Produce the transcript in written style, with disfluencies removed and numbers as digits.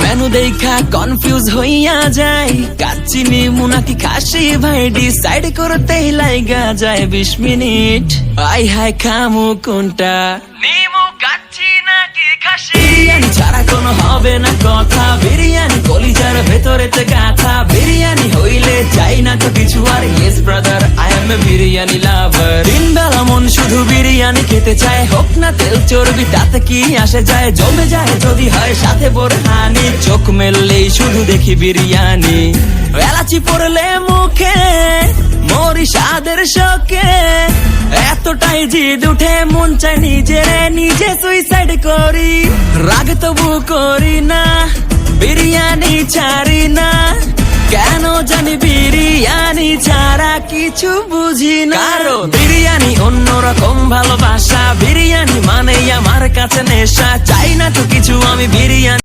Menu দেখা confuse হইয়া যায়, কাচ্চিনি মুনাকি খাসি ভাই ডিসাইড করতেই লাইগা যায় 20 মিনিট। আই হাই খামু কোনটা, নিমু কাচ্চি নাকি খাসি? বিরিয়ানি ছাড়া কোনো হবে না কথা, বিরিয়ানি কলিজার ভেতরেতে গাথা। বিরিয়ানি হইলে চাই না তো কিছু আর, yes brother I M A biryani লাভার। দিন বেলা মন শুধু বিরিয়ানি খেতে চায়, হোক না তেল চর্বি তাতে কি আসে যায়। জমে যায় যদি হয় সাথে বোরহানি, চোখ মেললেই শুধু দেখি বিরিয়ানি। এলাচি পড়লে মুখে মরি স্বাদের শোকে, এতটাই জিদ উঠে মন চাই নিজে সুইসাইড করি। রাগ তবু করি না, বিরিয়ানি ছাড়ি না, কেন জানি বিরিয়ানি ছাড়া কিছু বুঝি না। কারণ বিরিয়ানি অন্যরকম ভালোবাসা, বিরিয়ানি মানে আমার কাছে নেশা। চাই না তো কিছু আমি বিরিয়ানি